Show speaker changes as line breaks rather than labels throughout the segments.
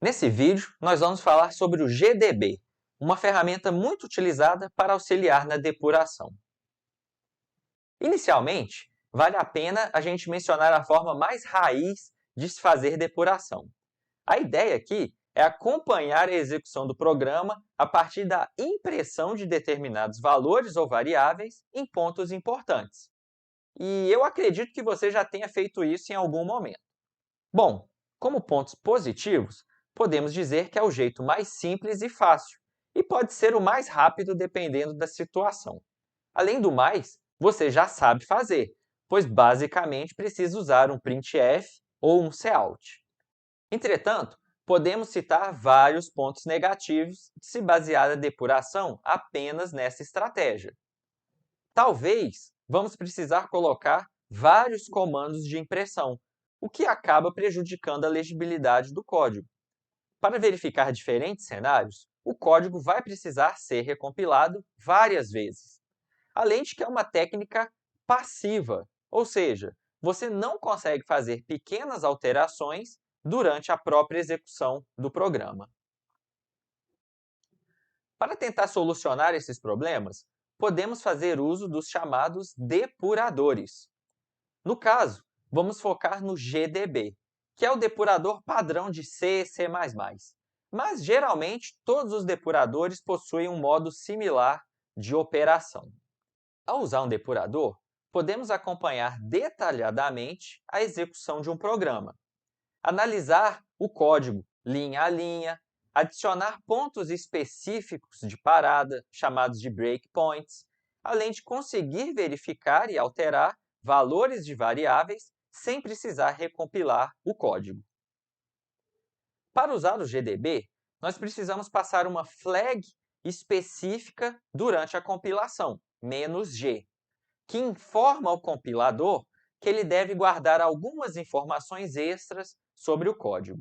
Nesse vídeo, nós vamos falar sobre o GDB, uma ferramenta muito utilizada para auxiliar na depuração. Inicialmente, vale a pena a gente mencionar a forma mais raiz de se fazer depuração. A ideia aqui é acompanhar a execução do programa a partir da impressão de determinados valores ou variáveis em pontos importantes. E eu acredito que você já tenha feito isso em algum momento. Bom, como pontos positivos, podemos dizer que é o jeito mais simples e fácil, e pode ser o mais rápido dependendo da situação. Além do mais, você já sabe fazer, pois basicamente precisa usar um printf ou um cout. Entretanto, podemos citar vários pontos negativos se basear a depuração apenas nessa estratégia. Talvez vamos precisar colocar vários comandos de impressão, o que acaba prejudicando a legibilidade do código. Para verificar diferentes cenários, o código vai precisar ser recompilado várias vezes. Além de que é uma técnica passiva, ou seja, você não consegue fazer pequenas alterações durante a própria execução do programa. Para tentar solucionar esses problemas, podemos fazer uso dos chamados depuradores. No caso, vamos focar no GDB, que é o depurador padrão de C e C++. Mas, geralmente, todos os depuradores possuem um modo similar de operação. Ao usar um depurador, podemos acompanhar detalhadamente a execução de um programa, analisar o código linha a linha, adicionar pontos específicos de parada, chamados de breakpoints, além de conseguir verificar e alterar valores de variáveis sem precisar recompilar o código. Para usar o GDB, nós precisamos passar uma flag específica durante a compilação, "-g", que informa ao compilador que ele deve guardar algumas informações extras sobre o código.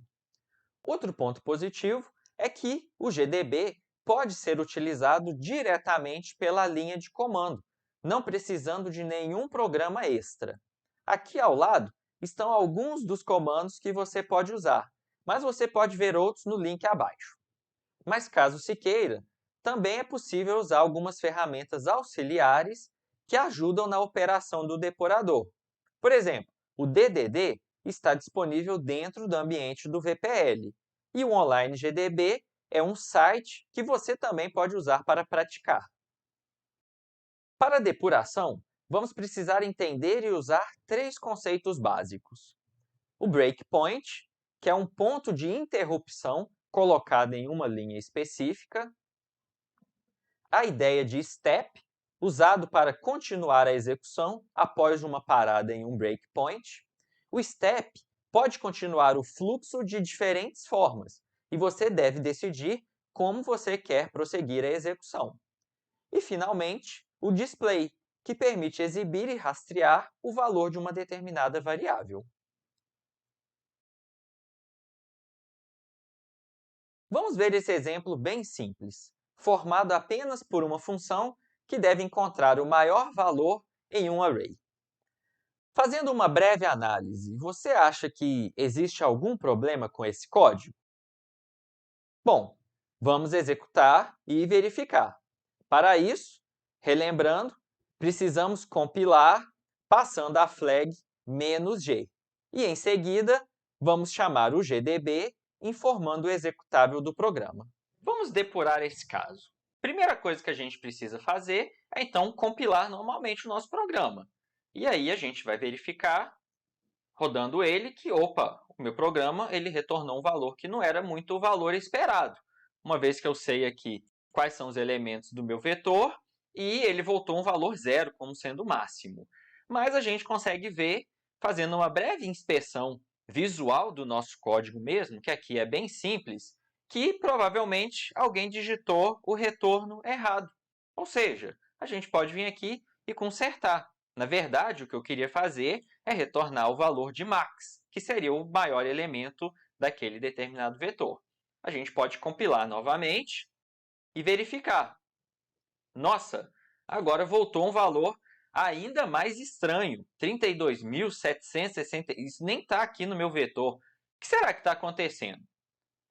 Outro ponto positivo é que o GDB pode ser utilizado diretamente pela linha de comando, não precisando de nenhum programa extra. Aqui ao lado estão alguns dos comandos que você pode usar, mas você pode ver outros no link abaixo. Mas caso se queira, também é possível usar algumas ferramentas auxiliares que ajudam na operação do depurador. Por exemplo, o DDD está disponível dentro do ambiente do VPL, e o Online GDB é um site que você também pode usar para praticar. Para a depuração, vamos precisar entender e usar três conceitos básicos. O breakpoint, que é um ponto de interrupção colocado em uma linha específica. A ideia de step, usado para continuar a execução após uma parada em um breakpoint. O step pode continuar o fluxo de diferentes formas, e você deve decidir como você quer prosseguir a execução. E, finalmente, o display, que permite exibir e rastrear o valor de uma determinada variável. Vamos ver esse exemplo bem simples, formado apenas por uma função que deve encontrar o maior valor em um array. Fazendo uma breve análise, você acha que existe algum problema com esse código? Bom, vamos executar e verificar. Para isso, relembrando, precisamos compilar passando a flag "-g". E, em seguida, vamos chamar o GDB informando o executável do programa. Vamos depurar esse caso. Primeira coisa que a gente precisa fazer é, então, compilar normalmente o nosso programa. E aí a gente vai verificar, rodando ele, que, opa, o meu programa ele retornou um valor que não era muito o valor esperado, uma vez que eu sei aqui quais são os elementos do meu vetor, e ele voltou um valor zero como sendo o máximo. Mas a gente consegue ver, fazendo uma breve inspeção visual do nosso código mesmo, que aqui é bem simples, que provavelmente alguém digitou o retorno errado. Ou seja, a gente pode vir aqui e consertar. Na verdade, o que eu queria fazer é retornar o valor de max, que seria o maior elemento daquele determinado vetor. A gente pode compilar novamente e verificar. Nossa, agora voltou um valor ainda mais estranho, 32.760. Isso nem está aqui no meu vetor. O que será que está acontecendo?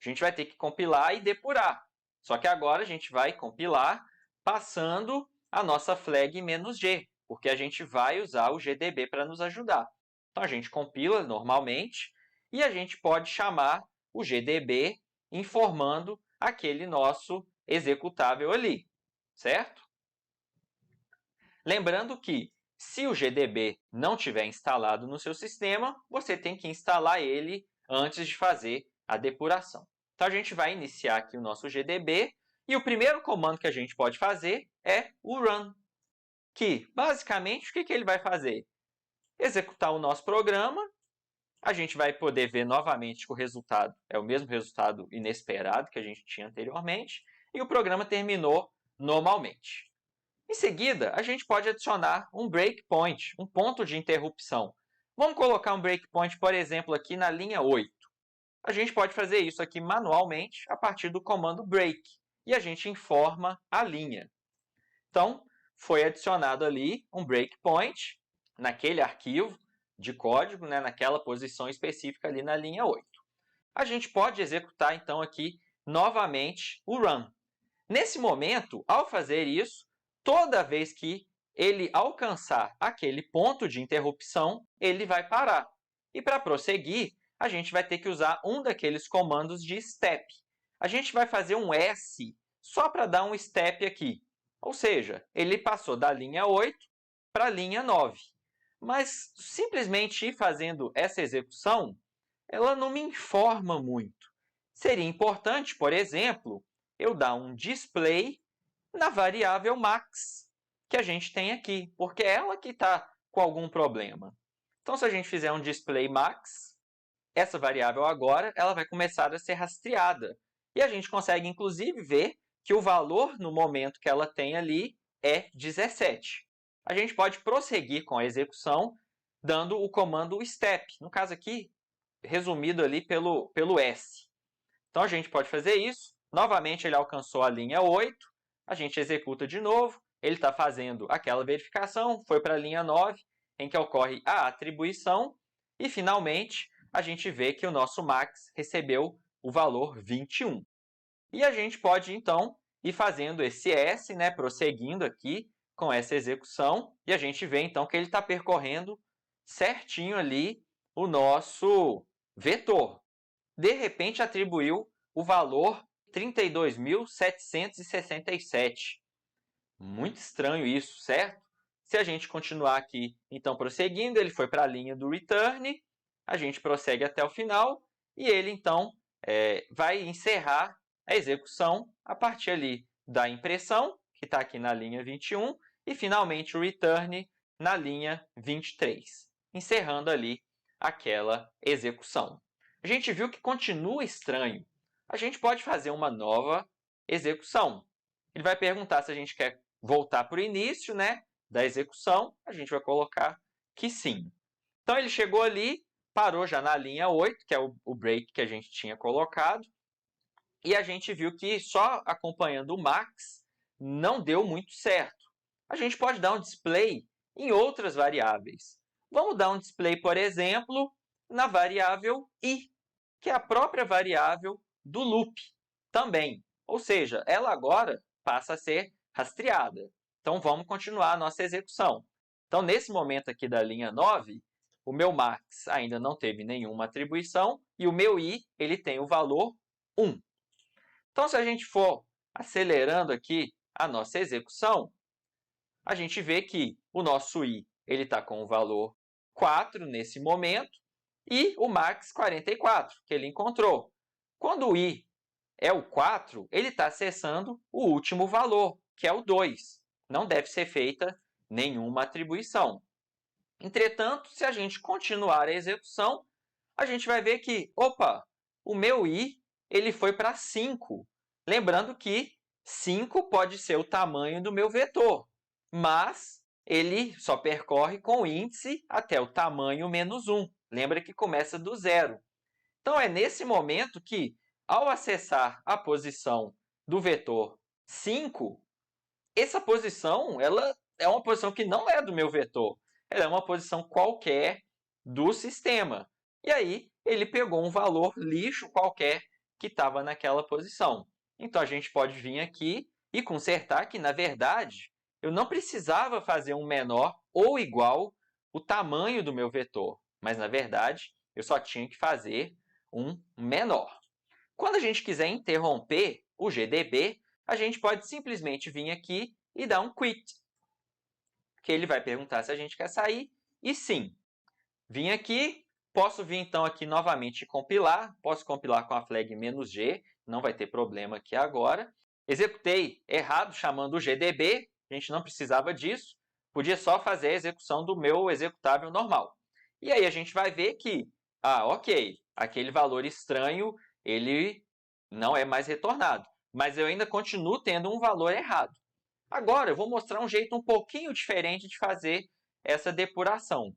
A gente vai ter que compilar e depurar. Só que agora a gente vai compilar passando a nossa flag "-g", porque a gente vai usar o GDB para nos ajudar. Então, a gente compila normalmente e a gente pode chamar o GDB informando aquele nosso executável ali, certo? Lembrando que, se o GDB não estiver instalado no seu sistema, você tem que instalar ele antes de fazer a depuração. Então, a gente vai iniciar aqui o nosso GDB e o primeiro comando que a gente pode fazer é o run, que, basicamente, o que ele vai fazer? Executar o nosso programa, a gente vai poder ver novamente que o resultado é o mesmo resultado inesperado que a gente tinha anteriormente, e o programa terminou normalmente. Em seguida, a gente pode adicionar um breakpoint, um ponto de interrupção. Vamos colocar um breakpoint, por exemplo, aqui na linha 8. A gente pode fazer isso aqui manualmente a partir do comando break, e a gente informa a linha. Então, foi adicionado ali um breakpoint naquele arquivo de código, naquela posição específica ali na linha 8. A gente pode executar, então, aqui novamente o run. Nesse momento, ao fazer isso, toda vez que ele alcançar aquele ponto de interrupção, ele vai parar. E para prosseguir, a gente vai ter que usar um daqueles comandos de step. A gente vai fazer um S só para dar um step aqui. Ou seja, ele passou da linha 8 para a linha 9. Mas simplesmente ir fazendo essa execução, ela não me informa muito. Seria importante, por exemplo, eu dar um display na variável max que a gente tem aqui, porque é ela que está com algum problema. Então, se a gente fizer um display max, essa variável agora ela vai começar a ser rastreada. E a gente consegue, inclusive, ver que o valor no momento que ela tem ali é 17. A gente pode prosseguir com a execução dando o comando step, no caso aqui, resumido ali pelo S. Então, a gente pode fazer isso. Novamente, ele alcançou a linha 8. A gente executa de novo. Ele está fazendo aquela verificação. Foi para a linha 9, em que ocorre a atribuição. E, finalmente, a gente vê que o nosso max recebeu o valor 21. E a gente pode, então, ir fazendo esse S, prosseguindo aqui com essa execução. E a gente vê, então, que ele está percorrendo certinho ali o nosso vetor. De repente, atribuiu o valor 32.767. Muito estranho isso, certo? Se a gente continuar aqui, então, prosseguindo, ele foi para a linha do return, a gente prossegue até o final, e ele, então, vai encerrar a execução a partir ali da impressão, que está aqui na linha 21, e, finalmente, o return na linha 23, encerrando ali aquela execução. A gente viu que continua estranho. A gente pode fazer uma nova execução. Ele vai perguntar se a gente quer voltar para o início da execução. A gente vai colocar que sim. Então, ele chegou ali, parou já na linha 8, que é o break que a gente tinha colocado. E a gente viu que só acompanhando o max não deu muito certo. A gente pode dar um display em outras variáveis. Vamos dar um display, por exemplo, na variável i, que é a própria variável do loop também. Ou seja, ela agora passa a ser rastreada. Então, vamos continuar a nossa execução. Então, nesse momento aqui da linha 9, o meu max ainda não teve nenhuma atribuição e o meu i ele tem o valor 1. Então, se a gente for acelerando aqui a nossa execução, a gente vê que o nosso i está com o valor 4 nesse momento e o max 44, que ele encontrou. Quando o i é o 4, ele está acessando o último valor, que é o 2. Não deve ser feita nenhuma atribuição. Entretanto, se a gente continuar a execução, a gente vai ver que, opa, o meu i ele foi para 5. Lembrando que 5 pode ser o tamanho do meu vetor, mas ele só percorre com o índice até o tamanho menos 1. Lembra que começa do 0. Então, é nesse momento que, ao acessar a posição do vetor 5, essa posição ela é uma posição que não é do meu vetor. Ela é uma posição qualquer do sistema. E aí, ele pegou um valor lixo qualquer que estava naquela posição. Então, a gente pode vir aqui e consertar que, na verdade, eu não precisava fazer um menor ou igual o tamanho do meu vetor, mas, na verdade, eu só tinha que fazer um menor. Quando a gente quiser interromper o GDB, a gente pode simplesmente vir aqui e dar um quit, que ele vai perguntar se a gente quer sair, e sim. Vim aqui, posso vir então aqui novamente compilar, posso compilar com a flag "-g", não vai ter problema aqui agora. Executei errado chamando o GDB, a gente não precisava disso, podia só fazer a execução do meu executável normal. E aí a gente vai ver que, ok, aquele valor estranho, ele não é mais retornado, mas eu ainda continuo tendo um valor errado. Agora eu vou mostrar um jeito um pouquinho diferente de fazer essa depuração.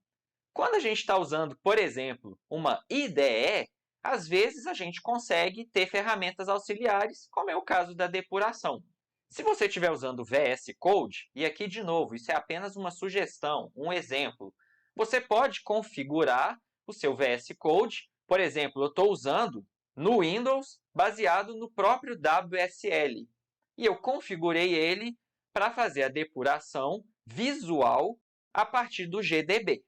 Quando a gente está usando, por exemplo, uma IDE, às vezes a gente consegue ter ferramentas auxiliares, como é o caso da depuração. Se você estiver usando VS Code, e aqui de novo, isso é apenas uma sugestão, um exemplo, você pode configurar o seu VS Code. Por exemplo, eu estou usando no Windows baseado no próprio WSL. E eu configurei ele para fazer a depuração visual a partir do GDB.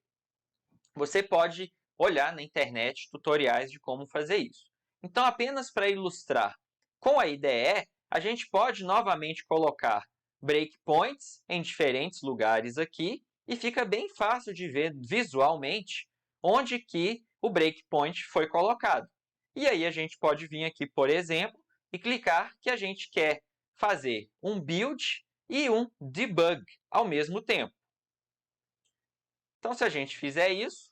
Você pode olhar na internet tutoriais de como fazer isso. Então, apenas para ilustrar, com a IDE, a gente pode novamente colocar breakpoints em diferentes lugares aqui e fica bem fácil de ver visualmente onde que o breakpoint foi colocado. E aí a gente pode vir aqui, por exemplo, e clicar que a gente quer fazer um build e um debug ao mesmo tempo. Então, se a gente fizer isso,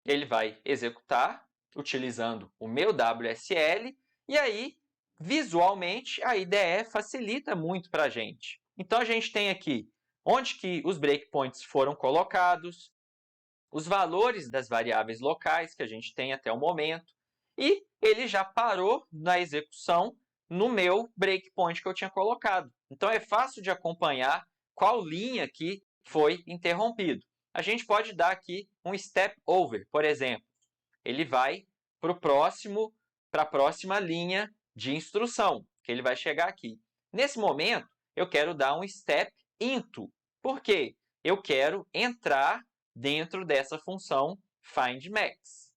ele vai executar utilizando o meu WSL e aí, visualmente, a IDE facilita muito para a gente. Então, a gente tem aqui onde que os breakpoints foram colocados, os valores das variáveis locais que a gente tem até o momento, e ele já parou na execução no meu breakpoint que eu tinha colocado. Então, é fácil de acompanhar qual linha que foi interrompido. A gente pode dar aqui um step over, por exemplo. Ele vai para a próxima linha de instrução, que ele vai chegar aqui. Nesse momento, eu quero dar um step into. Por quê? Eu quero entrar dentro dessa função findMax.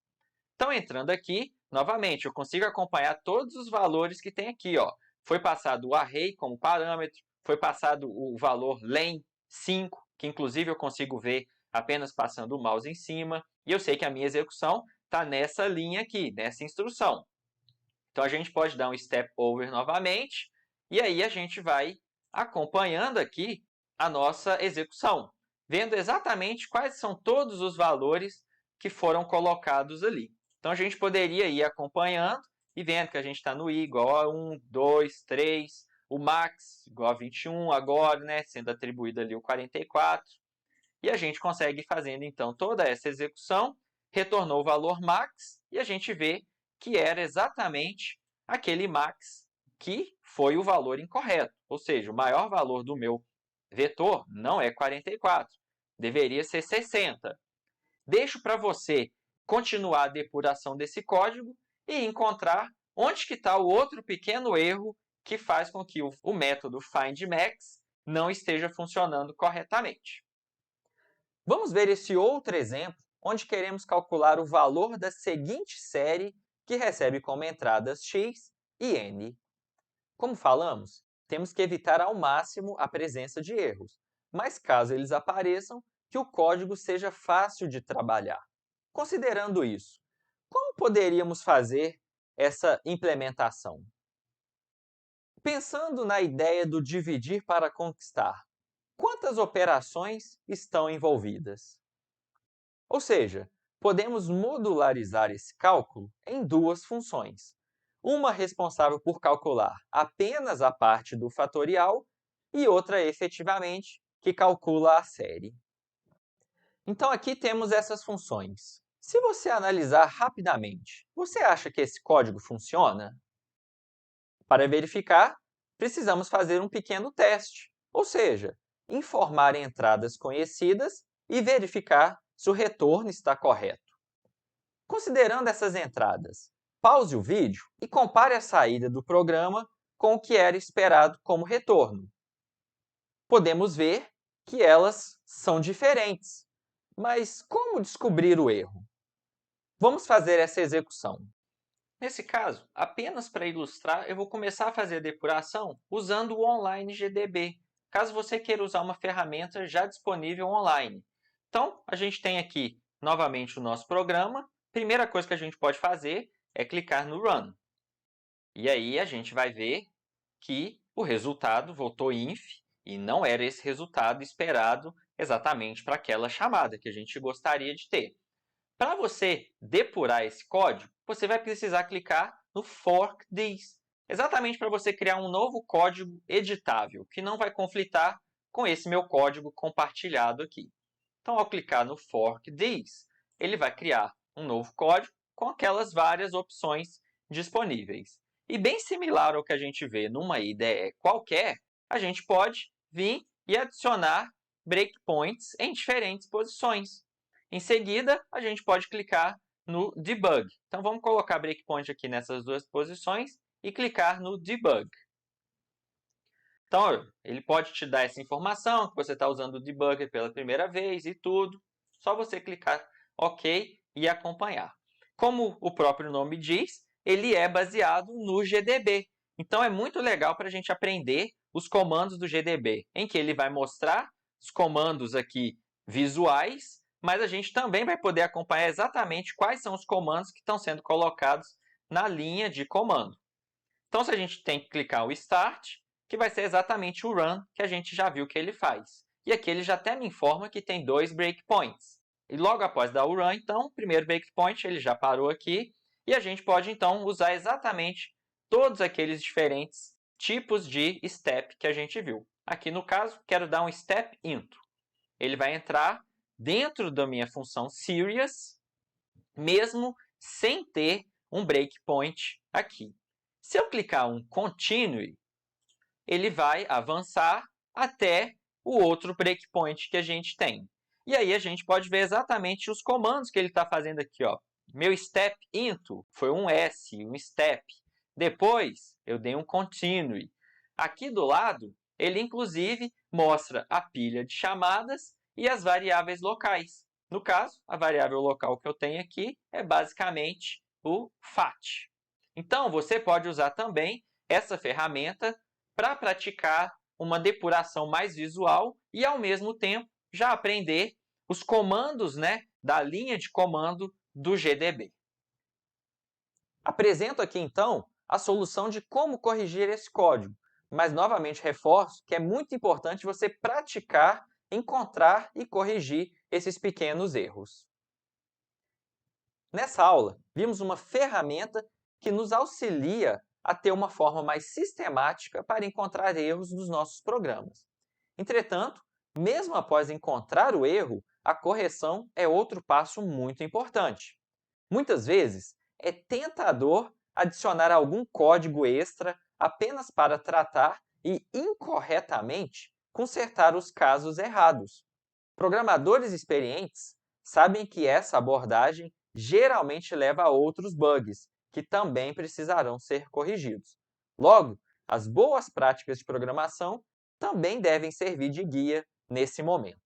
Então, entrando aqui, novamente, eu consigo acompanhar todos os valores que tem aqui. Foi passado o array como parâmetro, foi passado o valor len5, que inclusive eu consigo ver apenas passando o mouse em cima, e eu sei que a minha execução está nessa linha aqui, nessa instrução. Então, a gente pode dar um step over novamente, e aí a gente vai acompanhando aqui a nossa execução, vendo exatamente quais são todos os valores que foram colocados ali. Então, a gente poderia ir acompanhando e vendo que a gente está no i igual a 1, 2, 3, o max igual a 21 agora, né, sendo atribuído ali o 44. E a gente consegue ir fazendo, então, toda essa execução, retornou o valor max e a gente vê que era exatamente aquele max que foi o valor incorreto. Ou seja, o maior valor do meu vetor não é 44, deveria ser 60. Deixo para você continuar a depuração desse código e encontrar onde que está o outro pequeno erro que faz com que o método findMax não esteja funcionando corretamente. Vamos ver esse outro exemplo, onde queremos calcular o valor da seguinte série que recebe como entradas x e n. Como falamos, temos que evitar ao máximo a presença de erros, mas caso eles apareçam, que o código seja fácil de trabalhar. Considerando isso, como poderíamos fazer essa implementação? Pensando na ideia do dividir para conquistar, quantas operações estão envolvidas? Ou seja, podemos modularizar esse cálculo em duas funções. Uma responsável por calcular apenas a parte do fatorial e outra, efetivamente, que calcula a série. Então, aqui temos essas funções. Se você analisar rapidamente, você acha que esse código funciona? Para verificar, precisamos fazer um pequeno teste, ou seja, informar entradas conhecidas e verificar se o retorno está correto. Considerando essas entradas, pause o vídeo e compare a saída do programa com o que era esperado como retorno. Podemos ver que elas são diferentes, mas como descobrir o erro? Vamos fazer essa execução. Nesse caso, apenas para ilustrar, eu vou começar a fazer a depuração usando o Online GDB, caso você queira usar uma ferramenta já disponível online. Então, a gente tem aqui novamente o nosso programa. Primeira coisa que a gente pode fazer é clicar no Run. E aí a gente vai ver que o resultado voltou inf e não era esse resultado esperado exatamente para aquela chamada que a gente gostaria de ter. Para você depurar esse código, você vai precisar clicar no Fork This, exatamente para você criar um novo código editável, que não vai conflitar com esse meu código compartilhado aqui. Então, ao clicar no Fork This, ele vai criar um novo código com aquelas várias opções disponíveis. E bem similar ao que a gente vê numa IDE qualquer, a gente pode vir e adicionar breakpoints em diferentes posições. Em seguida, a gente pode clicar no Debug. Então, vamos colocar breakpoint aqui nessas duas posições e clicar no Debug. Então, ele pode te dar essa informação que você está usando o debugger pela primeira vez e tudo. Só você clicar OK e acompanhar. Como o próprio nome diz, ele é baseado no GDB. Então, é muito legal para a gente aprender os comandos do GDB, em que ele vai mostrar os comandos aqui visuais, mas a gente também vai poder acompanhar exatamente quais são os comandos que estão sendo colocados na linha de comando. Então, se a gente tem que clicar o Start, que vai ser exatamente o Run que a gente já viu que ele faz. E aqui ele já até me informa que tem 2 breakpoints. E logo após dar o Run, então, o primeiro breakpoint ele já parou aqui, e a gente pode, então, usar exatamente todos aqueles diferentes tipos de step que a gente viu. Aqui, no caso, quero dar um step into. Ele vai entrar dentro da minha função serious, mesmo sem ter um breakpoint aqui. Se eu clicar um continue, ele vai avançar até o outro breakpoint que a gente tem. E aí a gente pode ver exatamente os comandos que ele está fazendo aqui. Ó. Meu step into foi um S, um step. Depois eu dei um continue. Aqui do lado, ele inclusive mostra a pilha de chamadas e as variáveis locais. No caso, a variável local que eu tenho aqui é basicamente o FAT. Então, você pode usar também essa ferramenta para praticar uma depuração mais visual e, ao mesmo tempo, já aprender os comandos da linha de comando do GDB. Apresento aqui, então, a solução de como corrigir esse código, mas, novamente, reforço que é muito importante você praticar, encontrar e corrigir esses pequenos erros. Nessa aula, vimos uma ferramenta que nos auxilia a ter uma forma mais sistemática para encontrar erros nos nossos programas. Entretanto, mesmo após encontrar o erro, a correção é outro passo muito importante. Muitas vezes, é tentador adicionar algum código extra apenas para tratar e, incorretamente, consertar os casos errados. Programadores experientes sabem que essa abordagem geralmente leva a outros bugs, que também precisarão ser corrigidos. Logo, as boas práticas de programação também devem servir de guia nesse momento.